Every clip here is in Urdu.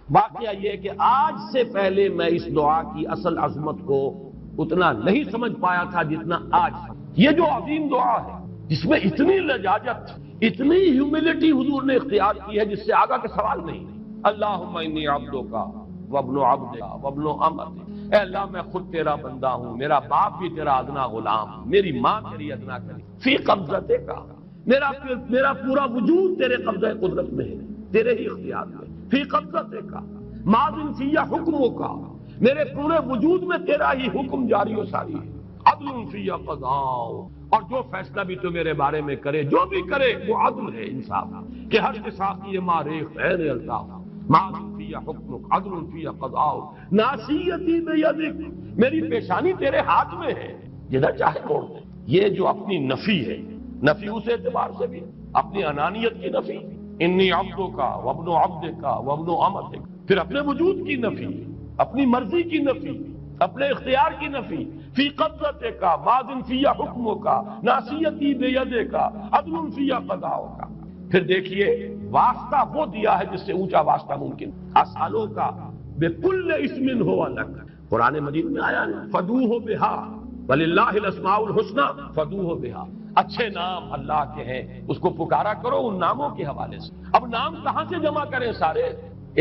واقعہ یہ کہ آج سے پہلے میں اس دعا کی اصل عظمت کو اتنا نہیں سمجھ پایا تھا جتنا آج. یہ جو عظیم دعا ہے جس میں اتنی لجاجت، اتنی ہیوملٹی حضور نے اختیار کی ہے جس سے آگا کے سوال نہیں. اللہم انی عبدک وابن عبدک وابن امتک، اے اللہ میں خود تیرا بندہ ہوں، میرا باپ بھی تیرا ادنا غلام، میری ماں تیری ادنا کری، فی قبضتک، میرا پورا وجود تیرے قبضہ قدرت میں ہے، تیرے ہی اختیار میں. فی قبضتک ماضٍ فی حکمک، میرے پورے وجود میں تیرا ہی حکم جاری و ساری ہے. عدل فی قضاء، اور جو فیصلہ بھی تو میرے بارے میں کرے، جو بھی کرے وہ عدل ہے، انصاف کہ ہر قصاصی ماریخ غیر الطاف. ماضٍ فی حکمک عدل فی قضاء، ناصیتی بیدک، میری پیشانی تیرے ہاتھ میں ہے، جدھر چاہے موڑ دے. یہ جو اپنی نفی ہے، نفی اس اعتبار سے بھی اپنی انانیت کی نفی، انی عبدک وابن عبدک وابن امتک، پھر اپنے وجود کی نفی، اپنی مرضی کی نفی، اپنے اختیار کی نفی. فی قبضتک ماضٍ فی حکمک ناصیتی بیدک عدل فی قضاءک. پھر دیکھیے واسطہ وہ دیا ہے جس سے اونچا واسطہ ممکن. اسالو کا بکل اسم ہو لک، قرآن مجید میں آیا ہے فدوہ بہا وللہ الاسماء الحسنی فدوہ بہا. اچھے نام اللہ کے ہیں، اس کو پکارا کرو ان ناموں کے حوالے سے. اب نام کہاں سے جمع کریں سارے؟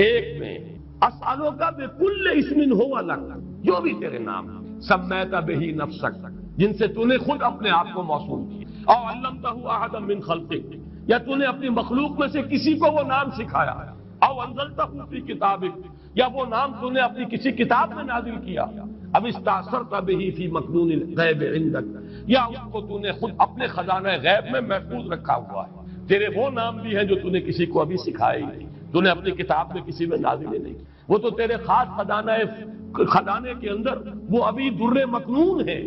ایک میں. اسالو کا بکل اسم ہو لک، جو بھی تیرے نام سمیت بہ نفسک، جن سے تو نے خود اپنے آپ کو موصول کیا، او علمتہ احدا من خلقک، یا تو نے اپنی مخلوق میں سے کسی کو وہ نام سکھایا، او انزلتہ فی کتابک، یا وہ نام تو نے اپنی کسی کتاب میں نازل کیا، اب استاثرت بہ فی مکنون الغیب عندک، یا اس کو تو نے خود اپنے خزانہ غیب میں محفوظ رکھا ہوا ہے. تیرے وہ نام بھی ہیں جو تو نے کسی کو ابھی سکھائے ہی نہیں، تو نے اپنی کتاب میں کسی میں نازل ہی نہیں، وہ تو تیرے خاص خزانے کے اندر وہ ابھی در مکنون ہے،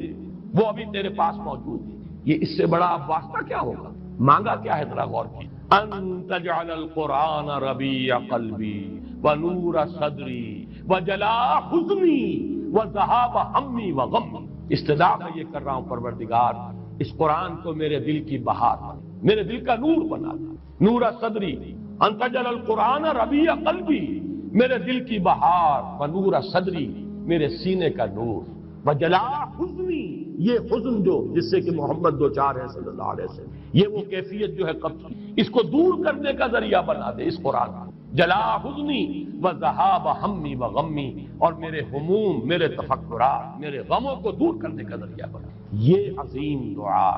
وہ ابھی تیرے پاس موجود ہے. یہ اس سے بڑا اب واسطہ کیا ہوگا؟ مانگا کیا ہے؟ ذرا غور کی. ان تجعل القرآن ربیع قلبی ونور صدری وجلاء حزنی وذہاب ہمی وغمی. استدعا میں یہ کر رہا ہوں پروردگار، اس قرآن کو میرے دل کی بہار بنا، میرے دل کا نور بنا دے. نور صدری، ان تجعل القرآن ربیع قلبی، میرے دل کی بہار، ونور صدری، میرے سینے کا نور، وجلاء حزنی، یہ حزن جو جس سے کہ محمد دو چار ہے صلی اللہ علیہ وسلم، یہ وہ کیفیت جو ہے قبض کی، اس کو دور کرنے کا ذریعہ بنا دے اس قرآن کو. جلاء حزنی وذہاب ہمی وغمی، اور میرے ہموم، میرے تفکرات، میرے غموں کو دور کرنے کا ذریعہ بنا. یہ عظیم دعا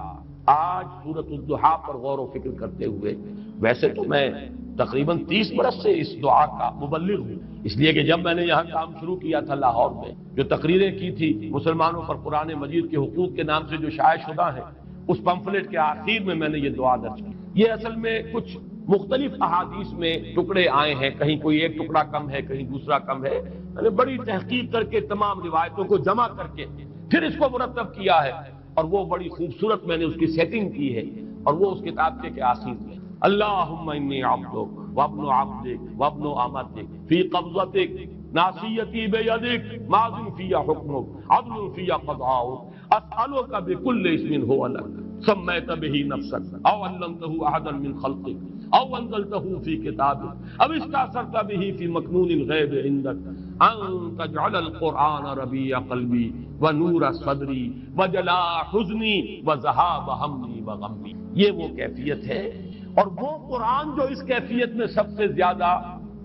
آج سورۃ الضحیٰ پر غور و فکر کرتے ہوئے، ویسے تو میں تقریباً 30 برس سے اس دعا کا مبلغ ہوں، اس لیے کہ جب میں نے یہاں کام شروع کیا تھا لاہور میں، جو تقریریں کی تھی مسلمانوں پر قرآن مجید کے حقوق کے نام سے جو شائع شدہ ہیں، اس پمفلٹ کے آخر میں میں نے یہ دعا درج کی. یہ اصل میں کچھ مختلف احادیث میں ٹکڑے آئے ہیں، کہیں کوئی ایک ٹکڑا کم ہے، کہیں دوسرا کم ہے. میں نے بڑی تحقیق کر کے تمام روایتوں کو جمع کر کے پھر اس کو مرتب کیا ہے، اور وہ بڑی خوبصورت میں نے اس کی سیٹنگ کی ہے، اور وہ اس کتاب کے آخر میں اللہم انی عبدک وابن عبدک وابن امتک فی قبضتک ناصیتی بیدک ماضٍ فی حکمک عدل فی قضاؤک اسألک بکل اسم هو لک سمیت بہ نفسک او علمتہ احدا من خلقک او انزلتہ فی کتابک او استاثرت بہ فی مکنون الغیب عندک ان تجعل القرآن ربیع قلبی ونور صدری وجلاء حزنی وذہاب ہمی وغمی. یہ وہ کیفیت ہے، اور وہ قرآن جو اس کیفیت میں سب سے زیادہ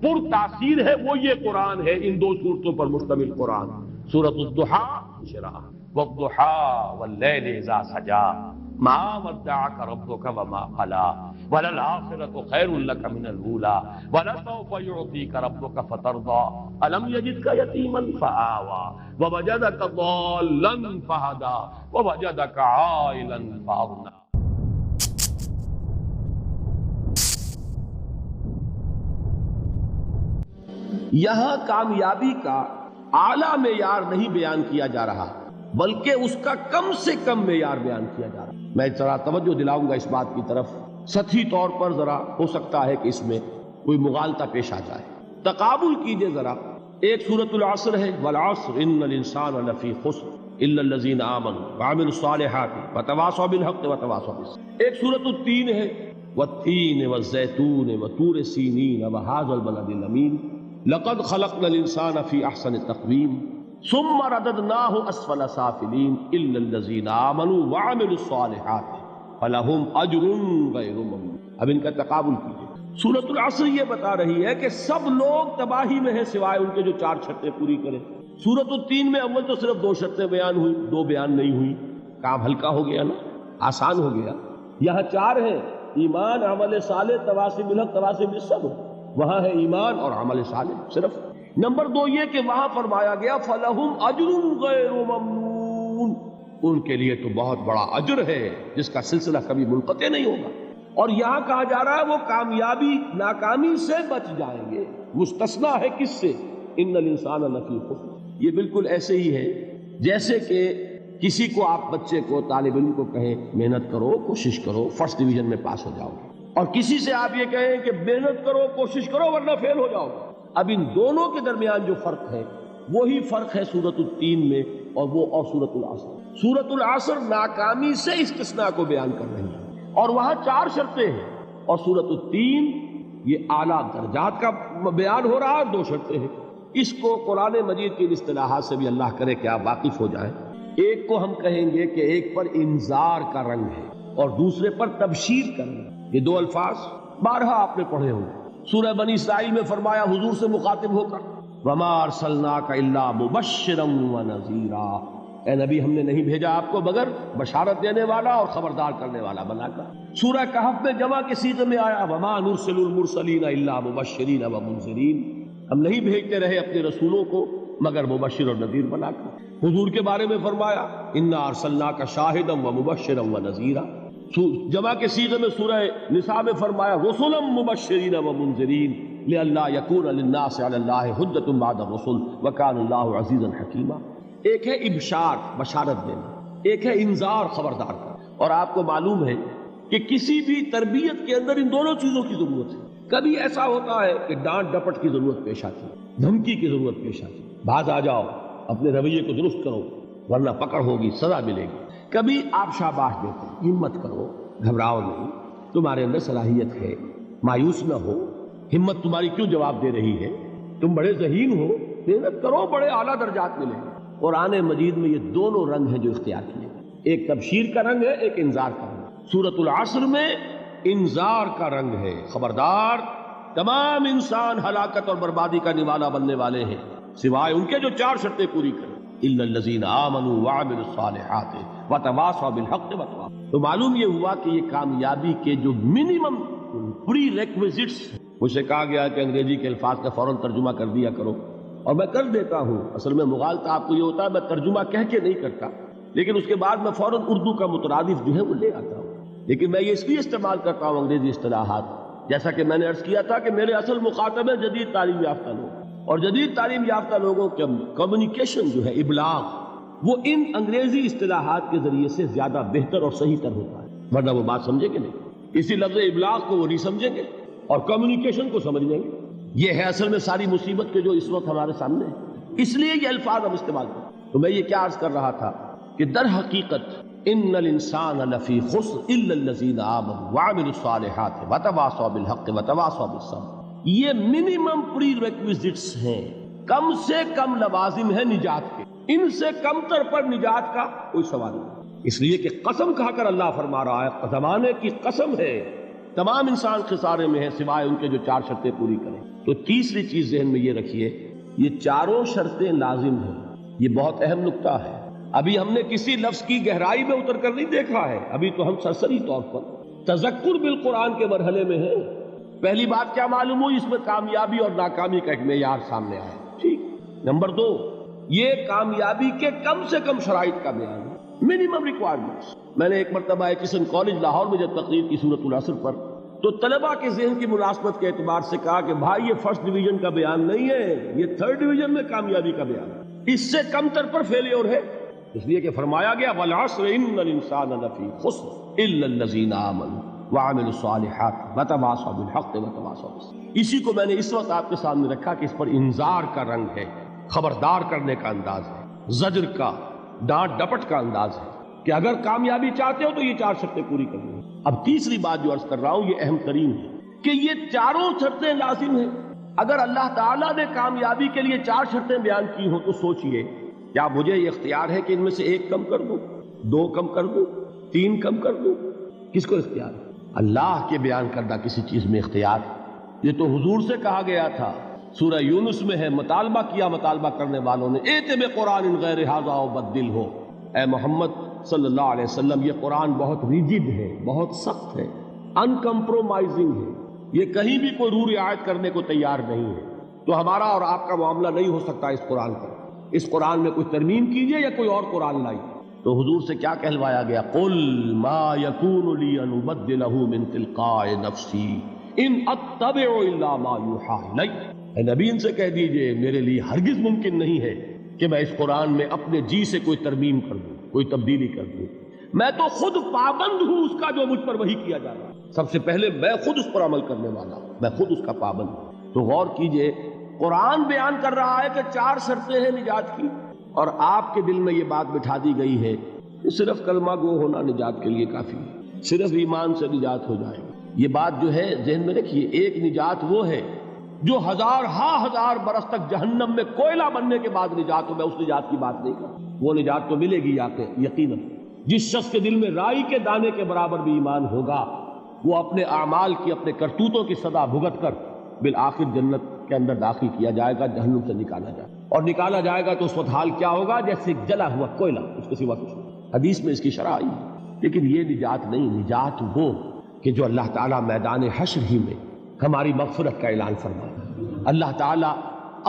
پر تاثیر ہے وہ یہ قرآن ہے، ان دو صورتوں پر مشتمل قرآن. سورۃ الضحیٰ شرح والضحیٰ واللیل اذا سجا ما ودعک ربک وما قلی وللآخرۃ خیر لک من الاولی ولسوف یعطیک ربک فترضی الم یجدک یتیما فآوی ووجدک ضالا فہدی ووجدک عائلا فاغنی. یہاں کامیابی کا اعلیٰ معیار نہیں بیان کیا جا رہا، بلکہ اس کا کم سے کم معیار بیان کیا جا رہا. میں ذرا توجہ دلاؤں گا اس بات کی طرف، سطحی طور پر ذرا ہو سکتا ہے کہ اس میں کوئی مغالطہ پیش آ جائے. تقابل کیجئے ذرا. ایک سورۃ العصر ہے، والعصر ان الانسان لفی خسر الا الذین آمنوا وعملوا الصالحات وتواصوا بالحق وتواصوا بالصبر. ایک سورۃ التین ہے، والتین والزیتون وطور سینین وہذا البلد الامین لقد خلقنا الانسان فی احسن تقویم ثم رددناہ اسفل سافلین الا الذین آمنوا وعملوا الصالحات فلہم اجر غیر ممنون. اب ان کا تقابل کیجیے. سورۃ العصر یہ بتا رہی ہے کہ سب لوگ تباہی میں ہیں سوائے ان کے جو 4 شرطیں پوری کریں. سورۃ التین میں اول تو صرف 2 شرطیں بیان ہوئی، 2 بیان نہیں ہوئی. کام ہلکا ہو گیا نا، آسان ہو گیا. یہاں 4 ہیں: ایمان، عمل صالح، تواصی بالحق، تواصی بالصبر. وہاں ہے ایمان اور عمل صالح صرف. نمبر 2 یہ کہ وہاں فرمایا گیا فَلَهُمْ أَجْرٌ غَيْرُ مَمْنُونٍ، ان کے لیے تو بہت بڑا اجر ہے جس کا سلسلہ کبھی منقطع نہیں ہوگا. اور یہاں کہا جا رہا ہے وہ کامیابی ناکامی سے بچ جائیں گے. مستثنا ہے کس سے؟ ان الانسان لفی خسر. یہ بالکل ایسے ہی ہے جیسے کہ کسی کو آپ بچے کو، طالب علم کو کہیں محنت کرو، کوشش کرو، فرسٹ ڈویژن میں پاس ہو جاؤ گے، اور کسی سے آپ یہ کہیں کہ محنت کرو، کوشش کرو ورنہ فیل ہو جاؤ گے. اب ان دونوں کے درمیان جو فرق ہے وہی فرق ہے سورۃ التین میں اور سورۃ العصر. سورۃ العصر ناکامی سے استثناء کو بیان کر رہی ہے اور وہاں 4 شرطیں ہیں، اور سورۃ التین یہ اعلیٰ درجات کا بیان ہو رہا ہے، 2 شرطیں ہیں. اس کو قرآن مجید کی اصطلاحات سے بھی اللہ کرے کہ آپ واقف ہو جائیں. ایک کو ہم کہیں گے کہ ایک پر انذار کا رنگ ہے اور دوسرے پر تبشیر کا رنگ ہے. یہ 2 الفاظ بارہا آپ نے پڑھے ہوں گے. سورہ بنی اسرائیل میں فرمایا حضور سے مخاطب ہو کر وَمَا أَرْسَلْنَاكَ إِلَّا مُبَشِّرًا وَنَذِيرًا، اے نبی ہم نے نہیں بھیجا آپ کو مگر بشارت دینے والا اور خبردار کرنے والا بنا کر. سورہ کہف میں جمع کے صیغے میں آیا وَمَا نُرْسِلُ الْمُرْسَلِينَ إِلَّا مُبَشِّرِينَ وَمُنذِرِينَ، ہم نہیں بھیجتے رہے اپنے رسولوں کو مگر مبشر اور نذیر بنا کر. حضور کے بارے میں فرمایا اِنَّا أَرْسَلْنَاكَ شَاهِدًا وَمُبَشِّرًا وَنَذِيرًا. جمع کے صیغے میں سورہ نساء میں فرمایا رسلا مبشرین ومنذرین لئلا یکون للناس علی اللہ حجۃ بعد الرسل وکان اللہ عزیزا حکیما. ایک ہے ابشار، بشارت دینا، ایک ہے انذار، خبردار کرنا. اور آپ کو معلوم ہے کہ کسی بھی تربیت کے اندر ان دونوں چیزوں کی ضرورت ہے. کبھی ایسا ہوتا ہے کہ ڈانٹ ڈپٹ کی ضرورت پیش آتی ہے، دھمکی کی ضرورت پیش آتی ہے، باز آ جاؤ، اپنے رویے کو درست کرو ورنہ پکڑ ہوگی، سزا ملے گی. کبھی آپ شاباش دیتے ہیں، ہمت کرو، گھبراؤ نہیں، تمہارے اندر صلاحیت ہے، مایوس نہ ہو، ہمت تمہاری کیوں جواب دے رہی ہے، تم بڑے ذہین ہو، محنت کرو، بڑے اعلیٰ درجات ملیں گے. قرآن مجید میں یہ دونوں رنگ ہیں جو اختیار کیے گئے، ایک تبشیر کا رنگ ہے، ایک انذار کا رنگ ہے. سورۃ العصر میں انذار کا رنگ ہے، خبردار تمام انسان ہلاکت اور بربادی کا نوالا بننے والے ہیں سوائے ان کے جو 4 شرطیں پوری کریں. الا الذین آمنوا وعملوا الصالحات وتواصوا بالحق وتواصوا. تو معلوم یہ ہوا کہ یہ کامیابی کے جو منیمم پری ریکویزٹس، مجھ سے کہا گیا کہ انگریزی کے الفاظ کا فوراً ترجمہ کر دیا کرو، اور میں کر دیتا ہوں. اصل میں مغالطہ آپ کو یہ ہوتا ہے میں ترجمہ کہہ کے نہیں کرتا، لیکن اس کے بعد میں فوراً اردو کا مترادف جو ہے وہ لے آتا ہوں. لیکن میں یہ اس لیے استعمال کرتا ہوں انگریزی اصطلاحات، جیسا کہ میں نے عرض کیا تھا کہ میرے اصل مخاطب ہیں جدید تعلیم یافتہ لوگ، اور جدید تعلیم یافتہ لوگوں کے کمیونیکیشن جو ہے، ابلاغ، وہ ان انگریزی اصطلاحات کے ذریعے سے زیادہ بہتر اور صحیح تر ہوتا ہے، ورنہ وہ بات سمجھے گے نہیں. اسی لفظ ابلاغ کو وہ نہیں سمجھیں گے اور کمیونیکیشن کو سمجھ لیں گے. یہ ہے اصل میں ساری مصیبت کے جو اس وقت ہمارے سامنے ہے، اس لیے یہ الفاظ ہم استعمال کریں. تو میں یہ کیا عرض کر رہا تھا کہ در حقیقت ان الانسان لفی خسر الا الذین آمنوا وعملوا الصالحات وتواصوا بالحق وتواصوا بالصبر. یہ منیمم پری ریکویزٹس ہیں، کم سے کم لوازم ہیں نجات کے. ان سے کم تر پر نجات کا کوئی سوال نہیں، اس لیے کہ قسم کھا کر اللہ فرما رہا ہے، زمانے کی قسم ہے، تمام انسان خسارے میں ہیں سوائے ان کے جو 4 شرطیں پوری کریں. تو تیسری چیز ذہن میں یہ رکھیے، یہ 4 شرطیں لازم ہیں. یہ بہت اہم نکتہ ہے. ابھی ہم نے کسی لفظ کی گہرائی میں اتر کر نہیں دیکھا ہے، ابھی تو ہم سرسری طور پر تذکر بالقرآن کے مرحلے میں ہیں. پہلی بات کیا معلوم ہوئی، اس میں کامیابی اور ناکامی کا ایک معیار سامنے آیا. ٹھیک. نمبر 2، یہ کامیابی کے کم سے کم شرائط کا بیان ہے، منیمم ریکوائرمنٹس. میں نے ایک مرتبہ کسن کالج لاہور میں جب تقریر کی سورۃ العصر پر، تو طلباء کے ذہن کی مناسبت کے اعتبار سے کہا کہ بھائی یہ فرسٹ ڈویژن کا بیان نہیں ہے، یہ 3rd ڈویژن میں کامیابی کا بیان ہے، اس سے کم تر پر فیلیور ہے. اس لیے کہ فرمایا گیا والعصر ان الانسان لفی خسر الا الذین آمنوا وعملوا الصالحات وتواصوا بالحق وتواصوا بالصبر. اسی کو میں نے اس وقت آپ کے سامنے رکھا کہ اس پر انذار کا رنگ ہے، خبردار کرنے کا انداز ہے، زجر کا، ڈانٹ ڈپٹ کا انداز ہے کہ اگر کامیابی چاہتے ہو تو یہ 4 شرطیں پوری کرنی ہیں. اب تیسری بات جو عرض کر رہا ہوں یہ اہم ترین ہے کہ یہ 4 شرطیں لازم ہیں. اگر اللہ تعالیٰ نے کامیابی کے لیے 4 شرطیں بیان کی ہوں تو سوچئے کیا مجھے یہ اختیار ہے کہ ان میں سے 1 کم کر دوں، 2 کم کر دوں، 3 کم کر دوں؟ کس کو اختیار ہے؟ اللہ کے بیان کردہ کسی چیز میں اختیار۔ یہ تو حضور سے کہا گیا تھا، سورہ یونس میں ہے، مطالبہ کیا مطالبہ کرنے والوں نے، ایت بقرآن غیر ھذا وبدل ہو، اے محمد صلی اللہ علیہ وسلم، یہ قرآن بہت ریجڈ ہے، بہت سخت ہے، ان کمپرومائزنگ ہے، یہ کہیں بھی کوئی رو رعایت کرنے کو تیار نہیں ہے، تو ہمارا اور آپ کا معاملہ نہیں ہو سکتا اس قرآن پر، اس قرآن میں کوئی ترمیم کیجئے یا کوئی اور قرآن لائیے۔ تو حضور سے کیا کہلوایا گیا؟ قل ما یکون لی ان ابدلہ من تلقاء نفسی ان اتبع الا ما یوحی الی۔ اے نبی ان سے کہہ دیجئے میرے لیے ہرگز ممکن نہیں ہے کہ میں اس قرآن میں اپنے جی سے کوئی ترمیم کر دوں، کوئی تبدیلی کر دوں، میں تو خود پابند ہوں اس کا جو مجھ پر وحی کیا جا رہا ہے، سب سے پہلے میں خود اس پر عمل کرنے والا ہوں، میں خود اس کا پابند ہوں۔ تو غور کیجئے، قرآن بیان کر رہا ہے کہ 4 شرطیں ہیں نجات کی، اور آپ کے دل میں یہ بات بٹھا دی گئی ہے کہ صرف کلمہ گو ہونا نجات کے لیے کافی ہے، صرف ایمان سے نجات ہو جائے گی۔ یہ بات جو ہے ذہن میں رکھیے، ایک نجات وہ ہے جو ہزار برس تک جہنم میں کوئلہ بننے کے بعد نجات ہو، میں اس نجات کی بات نہیں کرتا، وہ نجات تو ملے گی یقیناً۔ جس شخص کے دل میں رائی کے دانے کے برابر بھی ایمان ہوگا، وہ اپنے اعمال کی، اپنے کرتوتوں کی سزا بھگت کر بالآخر جنت کے اندر داخل کیا جائے گا، جہنم سے نکالا جائے گا، اور نکالا جائے گا تو اس وقت حال کیا ہوگا؟ جیسے جلا ہوا کوئلہ، اس کے سوا کچھ نہیں۔ حدیث میں اس کی شرح آئی ہے۔ لیکن یہ نجات نہیں، نجات وہ کہ جو اللہ تعالیٰ میدان حشر ہی میں ہماری مغفرت کا اعلان فرمائے، اللہ تعالیٰ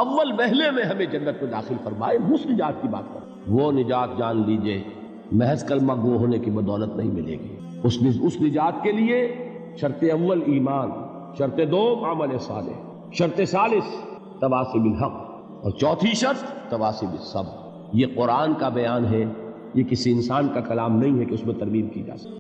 اول وہلے میں ہمیں جنت میں داخل فرمائے، اس نجات کی بات کریں۔ وہ نجات جان لیجئے محض کلمہ گو ہونے کی بدولت نہیں ملے گی، اس نجات کے لیے شرط اول ایمان، شرط 2 عمل صالح، شرط ثالث تواصی بالحق، اور چوتھی شرط تواصی بالصبر۔ یہ قرآن کا بیان ہے، یہ کسی انسان کا کلام نہیں ہے کہ اس میں ترمیم کی جا سکے۔